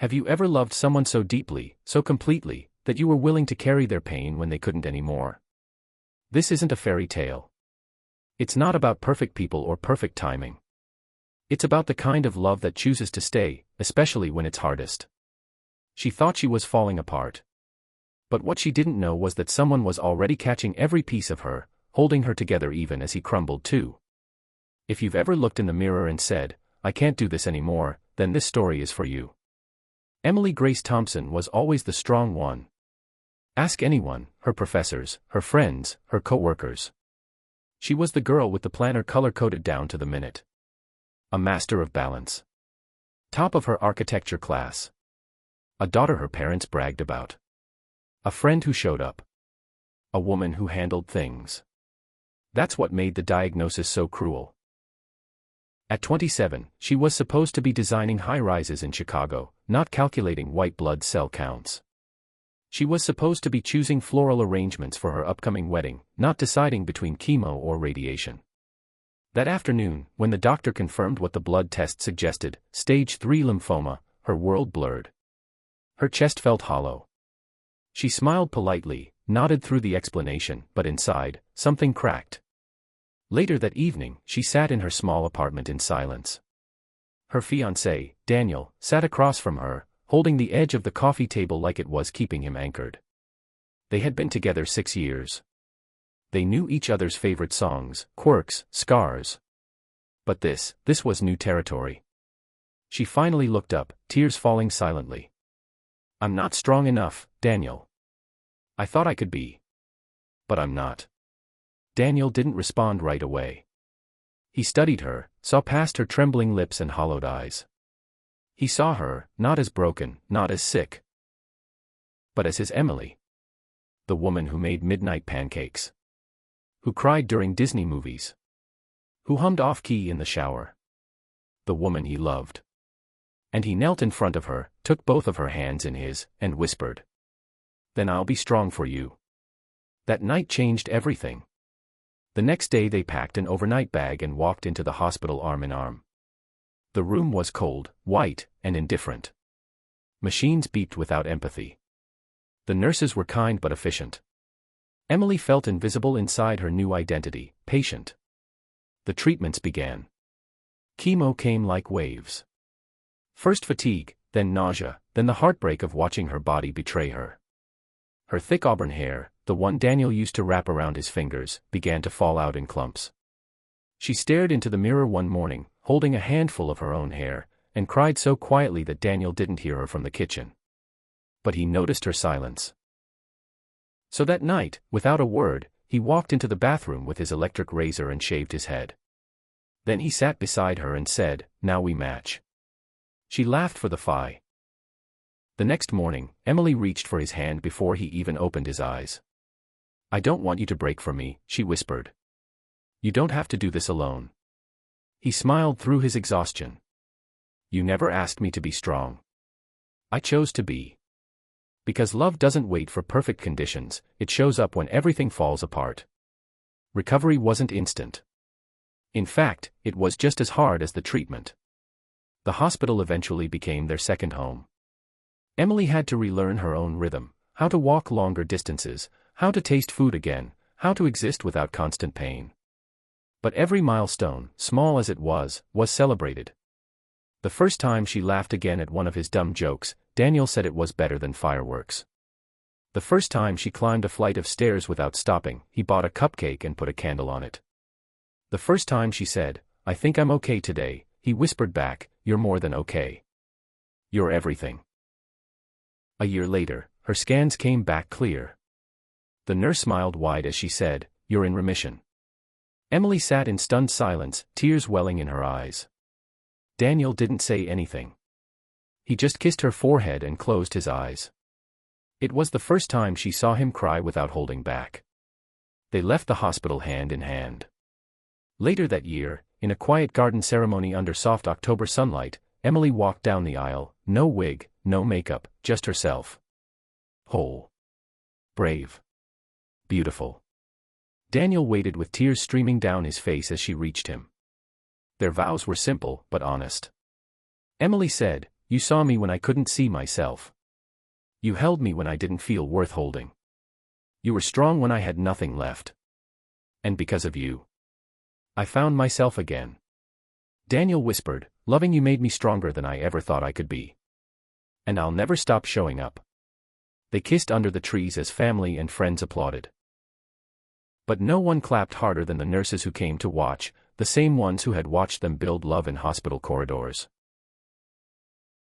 Have you ever loved someone so deeply, so completely, that you were willing to carry their pain when they couldn't anymore? This isn't a fairy tale. It's not about perfect people or perfect timing. It's about the kind of love that chooses to stay, especially when it's hardest. She thought she was falling apart. But what she didn't know was that someone was already catching every piece of her, holding her together even as he crumbled too. If you've ever looked in the mirror and said, "I can't do this anymore," then this story is for you. Emily Grace Thompson was always the strong one. Ask anyone, her professors, her friends, her co-workers. She was the girl with the planner color-coded down to the minute. A master of balance. Top of her architecture class. A daughter her parents bragged about. A friend who showed up. A woman who handled things. That's what made the diagnosis so cruel. At 27, she was supposed to be designing high-rises in Chicago, not calculating white blood cell counts. She was supposed to be choosing floral arrangements for her upcoming wedding, not deciding between chemo or radiation. That afternoon, when the doctor confirmed what the blood test suggested, stage 3 lymphoma, her world blurred. Her chest felt hollow. She smiled politely, nodded through the explanation, but inside, something cracked. Later that evening, she sat in her small apartment in silence. Her fiancé, Daniel, sat across from her, holding the edge of the coffee table like it was keeping him anchored. They had been together 6 years. They knew each other's favorite songs, quirks, scars. But this was new territory. She finally looked up, tears falling silently. "I'm not strong enough, Daniel. I thought I could be. But I'm not." Daniel didn't respond right away. He studied her, saw past her trembling lips and hollowed eyes. He saw her, not as broken, not as sick, but as his Emily. The woman who made midnight pancakes. Who cried during Disney movies. Who hummed off-key in the shower. The woman he loved. And he knelt in front of her, took both of her hands in his, and whispered, "Then I'll be strong for you." That night changed everything. The next day they packed an overnight bag and walked into the hospital arm in arm. The room was cold, white, and indifferent. Machines beeped without empathy. The nurses were kind but efficient. Emily felt invisible inside her new identity, patient. The treatments began. Chemo came like waves. First fatigue, then nausea, then the heartbreak of watching her body betray her. Her thick auburn hair, the one Daniel used to wrap around his fingers, began to fall out in clumps. She stared into the mirror one morning, holding a handful of her own hair, and cried so quietly that Daniel didn't hear her from the kitchen. But he noticed her silence. So that night, without a word, he walked into the bathroom with his electric razor and shaved his head. Then he sat beside her and said, "Now we match." She laughed for the phi. The next morning, Emily reached for his hand before he even opened his eyes. "I don't want you to break for me," she whispered. "You don't have to do this alone." He smiled through his exhaustion. "You never asked me to be strong. I chose to be. Because love doesn't wait for perfect conditions, it shows up when everything falls apart." Recovery wasn't instant. In fact, it was just as hard as the treatment. The hospital eventually became their second home. Emily had to relearn her own rhythm, how to walk longer distances, how to taste food again, how to exist without constant pain. But every milestone, small as it was celebrated. The first time she laughed again at one of his dumb jokes, Daniel said it was better than fireworks. The first time she climbed a flight of stairs without stopping, he bought a cupcake and put a candle on it. The first time she said, "I think I'm okay today," he whispered back, "You're more than okay. You're everything." A year later, her scans came back clear. The nurse smiled wide as she said, "You're in remission." Emily sat in stunned silence, tears welling in her eyes. Daniel didn't say anything. He just kissed her forehead and closed his eyes. It was the first time she saw him cry without holding back. They left the hospital hand in hand. Later that year, in a quiet garden ceremony under soft October sunlight, Emily walked down the aisle, no wig, no makeup, just herself. Whole. Brave. Beautiful. Daniel waited with tears streaming down his face as she reached him. Their vows were simple but honest. Emily said, You saw me when I couldn't see myself. You held me when I didn't feel worth holding. You were strong when I had nothing left. And because of you, I found myself again. Daniel whispered, loving you made me stronger than I ever thought I could be. And I'll never stop showing up. They kissed under the trees as family and friends applauded. But no one clapped harder than the nurses who came to watch, the same ones who had watched them build love in hospital corridors.